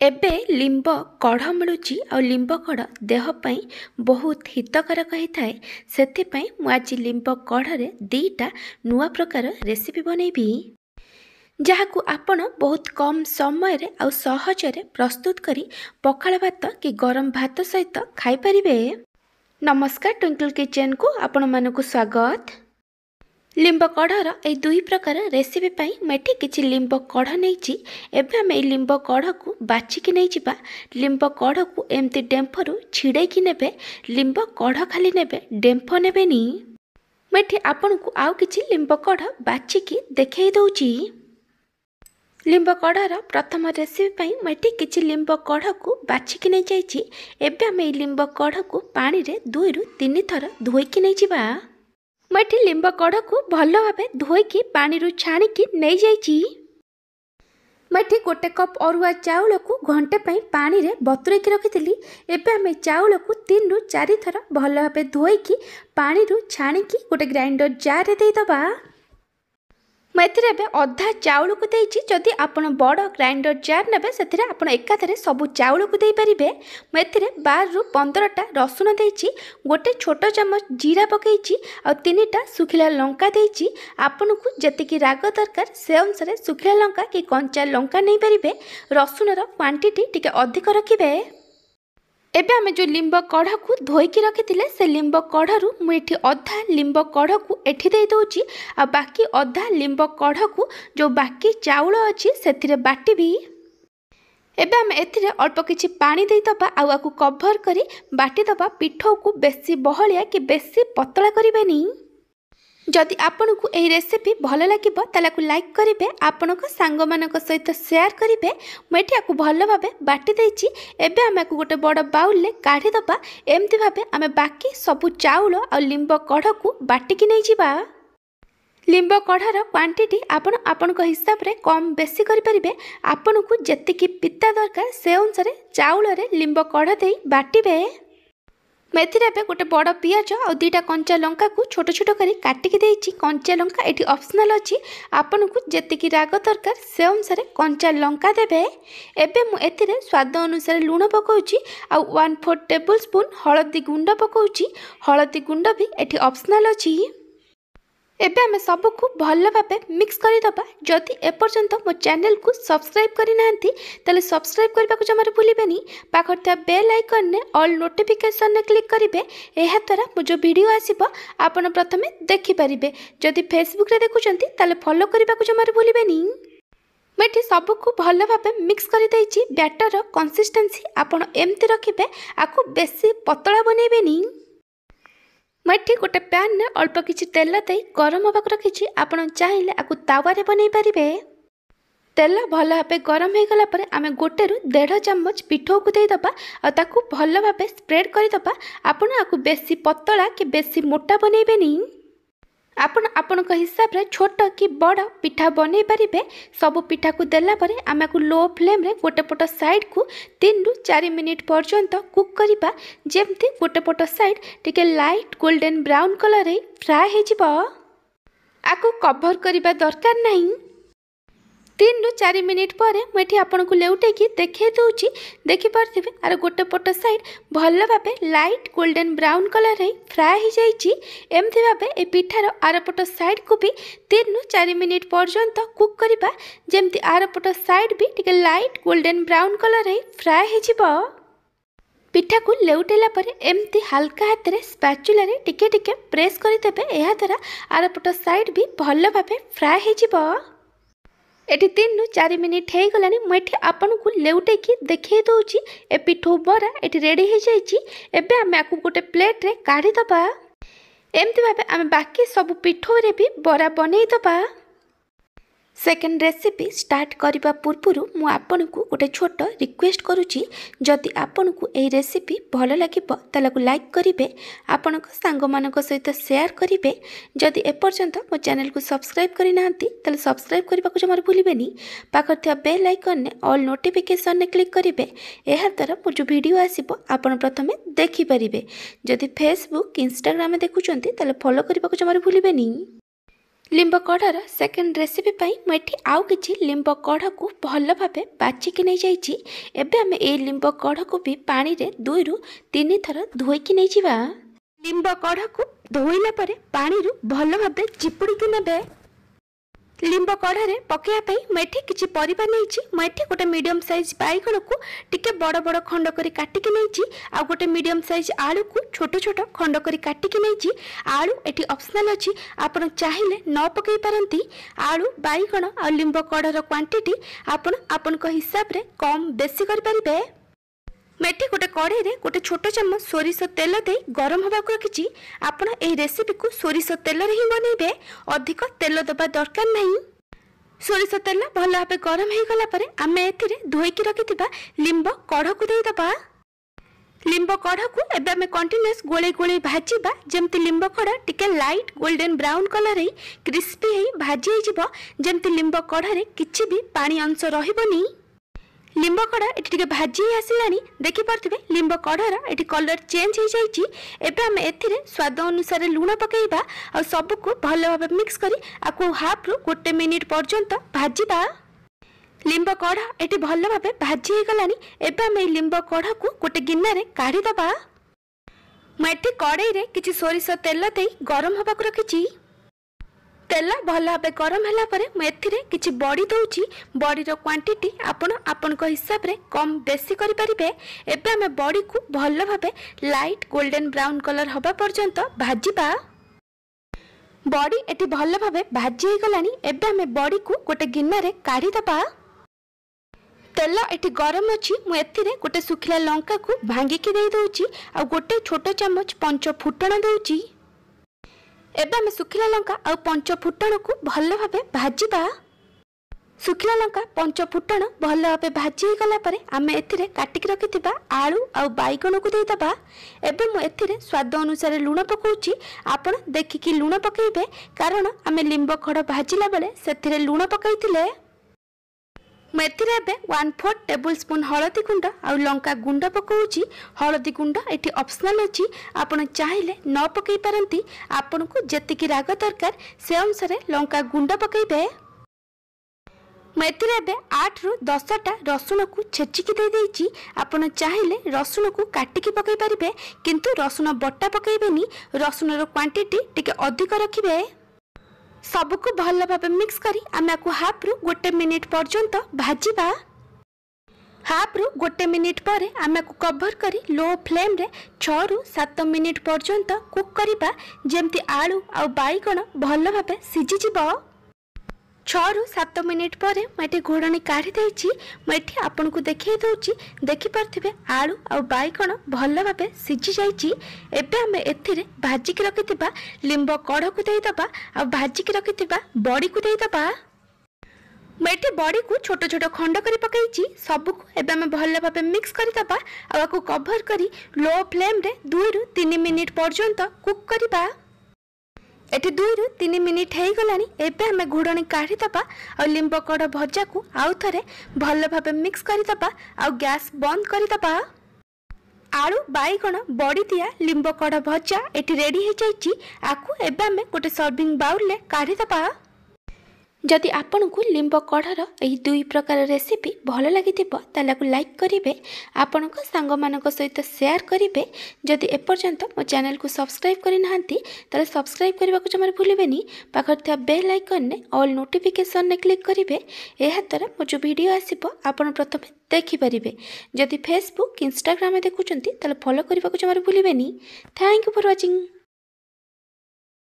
ଏବେ ଲିମ୍ବ କଢ଼ ମିଳୁଛି ଆଉ ଲିମ୍ବ କଢ଼ ଦେହ ପାଇଁ ବହୁତ ହିତକାରକ ହେଇଥାଏ। ସେଥିପାଇଁ ମୁଁ ଆଜି ଲିମ୍ବ କଢ଼ରେ ଦୁଇଟା ନୂଆ ପ୍ରକାର ରେସିପି ବନେଇବି, ଯାହାକୁ ଆପଣ ବହୁତ କମ୍ ସମୟରେ ଆଉ ସହଜରେ ପ୍ରସ୍ତୁତ କରି ପଖାଳ ଭାତ କି ଗରମ ଭାତ ସହିତ ଖାଇପାରିବେ। ନମସ୍କାର, ଟ୍ୱିଙ୍କଲ୍ କିଚେନ୍କୁ ଆପଣମାନଙ୍କୁ ସ୍ୱାଗତ। ଲିମ୍ବ କଢ଼ର ଏହି ଦୁଇ ପ୍ରକାର ରେସିପି ପାଇଁ ମୁଁ ଏଠି କିଛି ଲିମ୍ବ କଢ଼ ନେଇଛି। ଏବେ ଆମେ ଏହି ଲିମ୍ବ କଢ଼କୁ ବାଛିକି ନେଇଯିବା। ଲିମ୍ବ କଢ଼କୁ ଏମିତି ଡେମ୍ଫରୁ ଛିଡ଼େଇକି ନେବେ। ଲିମ୍ବ କଢ଼ ଖାଲି ନେବେ, ଡେମ୍ଫ ନେବେନି। ମୁଁ ଏଠି ଆପଣଙ୍କୁ ଆଉ କିଛି ଲିମ୍ବ କଢ଼ ବାଛିକି ଦେଖେଇ ଦେଉଛି। ଲିମ୍ବ କଢ଼ର ପ୍ରଥମ ରେସିପି ପାଇଁ ମୁଁ ଏଠି କିଛି ଲିମ୍ବ କଢ଼କୁ ବାଛିକି ନେଇଯାଇଛି। ଏବେ ଆମେ ଏହି ଲିମ୍ବ କଢ଼କୁ ପାଣିରେ 2ରୁ 3 ଥର ଧୋଇକି ନେଇଯିବା। ମୁଁ ଏଠି ଲିମ୍ବ କଢ଼କୁ ଭଲ ଭାବେ ଧୋଇକି ପାଣିରୁ ଛାଣିକି ନେଇଯାଇଛି। ମୁଁ ଏଠି 1 କପ୍ ଅରୁଆ ଚାଉଳକୁ ଘଣ୍ଟେ ପାଇଁ ପାଣିରେ ବତୁରେଇକି ରଖିଥିଲି। ଏବେ ଆମେ ଚାଉଳକୁ 3ରୁ 4 ଥର ଭଲ ଭାବେ ଧୋଇକି ପାଣିରୁ ଛାଣିକି ଗୋଟେ ଗ୍ରାଇଣ୍ଡର ଜାର୍ରେ ଦେଇଦେବା। ମୁଁ ଏଥିରେ ଏବେ ଅଧା ଚାଉଳକୁ ଦେଇଛି। ଯଦି ଆପଣ ବଡ଼ ଗ୍ରାଇଣ୍ଡର ଜାର୍ ନେବେ ସେଥିରେ ଆପଣ ଏକାଥରେ ସବୁ ଚାଉଳକୁ ଦେଇପାରିବେ। ମୁଁ ଏଥିରେ 12ରୁ 15ଟା ରସୁଣ ଦେଇଛି, ଗୋଟେ ଛୋଟ ଚାମଚ ଜିରା ପକାଇଛି ଆଉ 3ଟା ଶୁଖିଲା ଲଙ୍କା ଦେଇଛି। ଆପଣଙ୍କୁ ଯେତିକି ରାଗ ଦରକାର ସେ ଅନୁସାରେ ଶୁଖିଲା ଲଙ୍କା କି କଞ୍ଚା ଲଙ୍କା ନେଇପାରିବେ। ରସୁଣର କ୍ୱାଣ୍ଟିଟି ଟିକେ ଅଧିକ ରଖିବେ। ଏବେ ଆମେ ଯେଉଁ ଲିମ୍ବ କଢ଼କୁ ଧୋଇକି ରଖିଥିଲେ ସେ ଲିମ୍ବ କଢ଼ରୁ ମୁଁ ଏଠି ଅଧା ଲିମ୍ବ କଢ଼କୁ ଏଠି ଦେଇ ଦେଉଛି ଆଉ ବାକି ଅଧା ଲିମ୍ବ କଢ଼କୁ ଯେଉଁ ବାକି ଚାଉଳ ଅଛି ସେଥିରେ ବାଟିବି। ଏବେ ଆମେ ଏଥିରେ ଅଳ୍ପ କିଛି ପାଣି ଦେଇଦେବା ଆଉ ଆକୁ କଭର କରି ବାଟିଦେବା। ପିଠଉକୁ ବେଶୀ ବହଳିଆ କି ବେଶୀ ପତଳା କରିବେନି। ଯଦି ଆପଣଙ୍କୁ ଏହି ରେସିପି ଭଲ ଲାଗିବ ତାହେଲେ ଆକୁ ଲାଇକ୍ କରିବେ, ଆପଣଙ୍କ ସାଙ୍ଗମାନଙ୍କ ସହିତ ସେୟାର କରିବେ। ମୁଁ ଏଠି ଆକୁ ଭଲ ଭାବେ ବାଟି ଦେଇଛି। ଏବେ ଆମେ ଆକୁ ଗୋଟେ ବଡ଼ ବାଉଲରେ କାଢ଼ିଦେବା। ଏମିତି ଭାବେ ଆମେ ବାକି ସବୁ ଚାଉଳ ଆଉ ଲିମ୍ବ କଢ଼କୁ ବାଟିକି ନେଇଯିବା। ଲିମ୍ବ କଢ଼ର କ୍ୱାଣ୍ଟିଟି ଆପଣ ଆପଣଙ୍କ ହିସାବରେ କମ୍ ବେଶୀ କରିପାରିବେ। ଆପଣଙ୍କୁ ଯେତିକି ପିତା ଦରକାର ସେ ଅନୁସାରେ ଚାଉଳରେ ଲିମ୍ବ କଢ଼ ଦେଇ ବାଟିବେ। ମୁଁ ଏଥିରେ ଏବେ ଗୋଟେ ବଡ଼ ପିଆଜ ଆଉ 2ଟା କଞ୍ଚା ଲଙ୍କାକୁ ଛୋଟ ଛୋଟ କରି କାଟିକି ଦେଇଛି। କଞ୍ଚା ଲଙ୍କା ଏଠି ଅପସନାଲ୍ ଅଛି, ଆପଣଙ୍କୁ ଯେତିକି ରାଗ ଦରକାର ସେ ଅନୁସାରେ କଞ୍ଚା ଲଙ୍କା ଦେବେ। ଏବେ ମୁଁ ଏଥିରେ ସ୍ୱାଦ ଅନୁସାରେ ଲୁଣ ପକାଉଛି ଆଉ 1/4 ଟେବୁଲ୍ ସ୍ପୁନ୍ ହଳଦୀ ଗୁଣ୍ଡ ପକାଉଛି। ହଳଦୀ ଗୁଣ୍ଡ ବି ଏଠି ଅପସନାଲ୍ ଅଛି। ଏବେ ଆମେ ସବୁକୁ ଭଲ ଭାବେ ମିକ୍ସ କରିଦେବା। ଯଦି ଏପର୍ଯ୍ୟନ୍ତ ମୋ ଚ୍ୟାନେଲକୁ ସବସ୍କ୍ରାଇବ୍ କରିନାହାନ୍ତି ତାହେଲେ ସବସ୍କ୍ରାଇବ୍ କରିବାକୁ ଜମାରୁ ଭୁଲିବେନି। ପାଖରେ ଥିବା ବେଲ୍ ଆଇକନ୍ରେ ଅଲ୍ ନୋଟିଫିକେସନ୍ରେ କ୍ଲିକ୍ କରିବେ। ଏହାଦ୍ୱାରା ମୋ ଯେଉଁ ଭିଡ଼ିଓ ଆସିବ ଆପଣ ପ୍ରଥମେ ଦେଖିପାରିବେ। ଯଦି ଫେସବୁକ୍ରେ ଦେଖୁଛନ୍ତି ତାହେଲେ ଫଲୋ କରିବାକୁ ଜମାରୁ ଭୁଲିବେନି। ମୁଁ ଏଠି ସବୁକୁ ଭଲ ଭାବେ ମିକ୍ସ କରିଦେଇଛି। ବ୍ୟାଟରର କନସିଷ୍ଟେନ୍ସି ଆପଣ ଏମିତି ରଖିବେ, ଆକୁ ବେଶୀ ପତଳା ବନେଇବେନି। ମୁଁ ଏଠି ଗୋଟେ ପ୍ୟାନ୍ରେ ଅଳ୍ପ କିଛି ତେଲ ଦେଇ ଗରମ ହେବାକୁ ରଖିଛି। ଆପଣ ଚାହିଁଲେ ଆକୁ ତାୱାରେ ବନେଇ ପାରିବେ। ତେଲ ଭଲ ଭାବେ ଗରମ ହୋଇଗଲା ପରେ ଆମେ 1ରୁ 1.5 ଚାମଚ ପିଠଉକୁ ଦେଇଦେବା ଆଉ ତାକୁ ଭଲ ଭାବେ ସ୍ପ୍ରେଡ୍ କରିଦେବା। ଆପଣ ଆକୁ ବେଶୀ ପତଳା କି ବେଶୀ ମୋଟା ବନେଇବେନି। ଆପଣ ଆପଣଙ୍କ ହିସାବରେ ଛୋଟ କି ବଡ଼ ପିଠା ବନେଇ ପାରିବେ। ସବୁ ପିଠାକୁ ଦେଲା ପରେ ଆମେ ଆକୁ ଲୋ ଫ୍ଲେମ୍ରେ ଗୋଟେ ପଟ ସାଇଡ଼୍କୁ 3ରୁ 4 ମିନିଟ୍ ପର୍ଯ୍ୟନ୍ତ କୁକ୍ କରିବା। ଯେମିତି ଗୋଟେ ପଟ ସାଇଡ଼୍ ଟିକେ ଲାଇଟ୍ ଗୋଲ୍ଡେନ୍ ବ୍ରାଉନ୍ କଲର୍ରେ ଫ୍ରାଏ ହେଇଯିବ। ଆକୁ କଭର କରିବା ଦରକାର ନାହିଁ। 3ରୁ 4 ମିନିଟ୍ ପରେ ମୁଁ ଏଠି ଆପଣଙ୍କୁ ଲେଉଟେଇକି ଦେଖେଇ ଦେଉଛି। ଦେଖିପାରୁଥିବେ ଆର ଗୋଟେ ପଟ ସାଇଡ଼୍ ଭଲ ଭାବେ ଲାଇଟ୍ ଗୋଲ୍ଡେନ୍ ବ୍ରାଉନ୍ କଲର୍ରେ ଫ୍ରାଏ ହେଇଯାଇଛି। ଏମିତି ଭାବେ ଏ ପିଠାର ଆରପଟ ସାଇଡ଼୍କୁ ବି 3ରୁ 4 ମିନିଟ୍ ପର୍ଯ୍ୟନ୍ତ କୁକ୍ କରିବା। ଯେମିତି ଆରପଟ ସାଇଡ଼୍ ବି ଟିକେ ଲାଇଟ୍ ଗୋଲ୍ଡେନ୍ ବ୍ରାଉନ୍ କଲର୍ରେ ଫ୍ରାଏ ହେଇଯିବ। ପିଠାକୁ ଲେଉଟେଇଲା ପରେ ଏମିତି ହାଲକା ହାତରେ ସ୍ପାଚୁଲାରେ ଟିକେ ଟିକେ ପ୍ରେସ୍ କରିଦେବେ। ଏହାଦ୍ୱାରା ଆରପଟ ସାଇଡ଼୍ ବି ଭଲ ଭାବେ ଫ୍ରାଏ ହେଇଯିବ। ଏଠି 3ରୁ 4 ମିନିଟ୍ ହେଇଗଲାଣି। ମୁଁ ଏଠି ଆପଣଙ୍କୁ ଲେଉଟେଇକି ଦେଖେଇ ଦେଉଛି। ଏ ପିଠଉ ବରା ଏଠି ରେଡ଼ି ହେଇଯାଇଛି। ଏବେ ଆମେ ଆକୁ ଗୋଟେ ପ୍ଲେଟ୍ରେ କାଢ଼ିଦେବା। ଏମିତି ଭାବେ ଆମେ ବାକି ସବୁ ପିଠଉରେ ବି ବରା ବନେଇଦେବା। ସେକେଣ୍ଡ ରେସିପି ଷ୍ଟାର୍ଟ କରିବା ପୂର୍ବରୁ ମୁଁ ଆପଣଙ୍କୁ ଗୋଟେ ଛୋଟ ରିକ୍ୱେଷ୍ଟ କରୁଛି। ଯଦି ଆପଣଙ୍କୁ ଏହି ରେସିପି ଭଲ ଲାଗିବ ତାହେଲେ ଆକୁ ଲାଇକ୍ କରିବେ, ଆପଣଙ୍କ ସାଙ୍ଗମାନଙ୍କ ସହିତ ସେୟାର କରିବେ। ଯଦି ଏପର୍ଯ୍ୟନ୍ତ ମୋ ଚ୍ୟାନେଲକୁ ସବସ୍କ୍ରାଇବ୍ କରିନାହାନ୍ତି ତାହେଲେ ସବସ୍କ୍ରାଇବ୍ କରିବାକୁ ଜମାରୁ ଭୁଲିବେନି। ପାଖରେ ଥିବା ବେଲ୍ ଆଇକନ୍ରେ ଅଲ୍ ନୋଟିଫିକେସନ୍ରେ କ୍ଲିକ୍ କରିବେ। ଏହାଦ୍ୱାରା ମୋ ଯେଉଁ ଭିଡ଼ିଓ ଆସିବ ଆପଣ ପ୍ରଥମେ ଦେଖିପାରିବେ। ଯଦି ଫେସବୁକ୍ ଇନଷ୍ଟାଗ୍ରାମରେ ଦେଖୁଛନ୍ତି ତାହେଲେ ଫଲୋ କରିବାକୁ ଜମାରୁ ଭୁଲିବେନି। लिंब कढ़र सेकेंड रेसिपी मुझे आउ कि लिंब कढ़ को भल भाव बाचिकी नहीं जाइए। एबे आम ए लिंब कढ़ को भी पानी रे 2 ରୁ 3 थर धोईकी नहीं जावा। लिंब कढ़ को धोइला परे पानी रु भल भाव चिपुड़ी नेबे। लिंब कढ़े पकड़ापी मुझे किसी परिबा नहीं। मुझे गोटे मीडियम साइज बैगण को टिके बड़ बड़ खंड कर काटिकी नहीं। आ गोटे मीडियम साइज आलू को छोट छोट खंड कर काटिकी नहीं। आलू एटी ऑप्शनल अच्छी, आपन चाहिए न पकई पारती। आलू बैगण आ लिंब कढ़र क्वांटिटी आपन हिसाब रे कम बेसी कर पारिबे। मेथी गोटे कड़े रे गोटे छोट चम्मच सोरिष तेल दे गरम होगा रखी। आपण ए रेसिपी को सोरिष तेल रे ही बनइबे, अधिक तेल दबा दरकार नहीं। सोरिष तेल भल भाव गरम हो गला परे आमे एथिरे धोईकी रखिथिबा लिंब कढ़ को दे दबा। लिंब कढ़ को एबे आमे कंटीन्यूअस गोले गोले भाजीबा, जेमति लिंब कढ़ टिके लाइट गोल्डन ब्राउन कलर रे क्रिस्पी हे भाजी हे जिवो, जेमति लिंब कढ़ रे किछि भी पानी अंश रहिबोनी। लिंब कढ़ ये भाजी आसलानी देखी पार्थिबे। लिंब कढ़र ये कलर चेंज हो जाइए। एबे आम एथिरे स्वाद अनुसार लुण पकेइबा और सब को भल भाव मिक्स करी आकु हाफ रु 1 मिनिट पर्यंत भाजीबा। लिंब कढ़ ये भल भाव भाजी हो गलानी। एबे आम लिंब कढ़ को गोटे गिन्ना काढ़ी दबा। मुझे कड़ाई रे किछि सोरिष तेल दे गरम होगा रखी। तेल भल भाव गरम है मुझे किसी बड़ी दौची। बड़ीर क्वांटिटी आपण हिसाब रे कम बेसी करि परिबे। एबे आमे बड़ी को भल भाव लाइट गोल्डन ब्राउन कलर हवा पर्यंत भाजीबा। बड़ी एटी भल भाव भाजी हो गलानी। एबे आमे बड़ी को गोटे गिन्ना रे काढ़ी दबा। तेल एटी गरम अच्छी, मुझे गोटे सुखिला लंका को भांगिकी दे दउची आ गोटे छोट चम्मच पंच फुटण दउची। एबे आमे सुखिला लंका और पंच फुटण को भल भाव भाजीबा। सुखिला लंका पंच फुटण भल भाव भाजी गला परे आमे एथिरे काटिक रखिथिबा आलू और बैगण को दे दबा। एबे मु एथिरे स्वाद अनुसार लुण पकाउची। आपण देखिकी लुण पकेइबे, कारण आमे लिंब कढ़ भाजिला बेले सेथिरे लुण पकाइथिले। मेथिरे एबे 1/4 टेबल स्पून हळदी गुंड और लंका गुंड पकाउची। हळदी गुंड एठी ऑप्शनल अछि, आपण चाहिए न पकई पारंती। आपण को जेतिकी राग दरकार से अनुसार लंका गुंड पकाइबे। मेथिरे एबे 8 ରୁ 10टा रसुण को छेचिकी दे देइची। आपण चाहिए रसुण को काटिकी पकई पारिबे, किंतु रसुण बट्टा पकाइबेनी। रसुणर क्वांटिटी टिके अधिक रखिबे। सबको भल भाव मिक्स करी आमे आकु हाफ रु 1 मिनिट पर्यंत भाजीबा। हाफ रु 1 मिनिट पर आमे आकु कवर करी लो फ्लेम रे 6 ରୁ 7 मिनिट पर्यंत कुक करिबा, जेमति आलू और बैगण भल भाव सिझी जिवो। 6 ରୁ 7 मिनिट पर मुझे घोड़नी काढ़ी देछि। मुझे आपन को देखिए दउछि, देखि पार्थिबे आलू और बैगण भल भाव सिझी जाइछि। एबे आमे एथिरे भाजिकी रखिथिबा लिंब कढ़ को दे दबा और भाजिकी रखिथिबा बड़ी को दे दबा। मुझे बड़ी को छोट छोट खंड कर पकाइछि। सब को एबे आमे भल भाव मिक्स कर दबा और आकु कवर करी लो फ्लेम रे 2 ରୁ 3 मिनिट पर्यंत कुक करिबा। एटी 2 ରୁ 3 मिनिट हो गलानी। एबे आमे घोड़नी काढ़ी दबा और लिंब कढ़ भजा को आउ थरे भल भाव मिक्स कर दबा और गैस बंद कर दबा। आलू बैगण बड़ी दिया लिंब कढ़ भजा एटी रेडी हो जाइछि। आकु एबे आमे गोटे सर्विंग बाउल ले काढ़ी दबा। जदि आपन को लिंब कढ़र यही 2 प्रकार रेसिपी भल लगी ताला को लाइक करेंगे, आपण सांग मानक सहित शेयर करेंगे। जदि एपर्यंत मो चैनल को सब्सक्राइब करना ताले सब्सक्राइब करने को जमार भूलें। पाखर था बेल आइकन ने ऑल नोटिफिकेशन ने क्लिक करेंगे। यह द्वारा मो जो वीडियो आसिबो आपण प्रथम देखिपारे। जदि फेसबुक इंस्टाग्राम देखुं ताले फॉलो करने को जमार भूलें। Thank you for watching.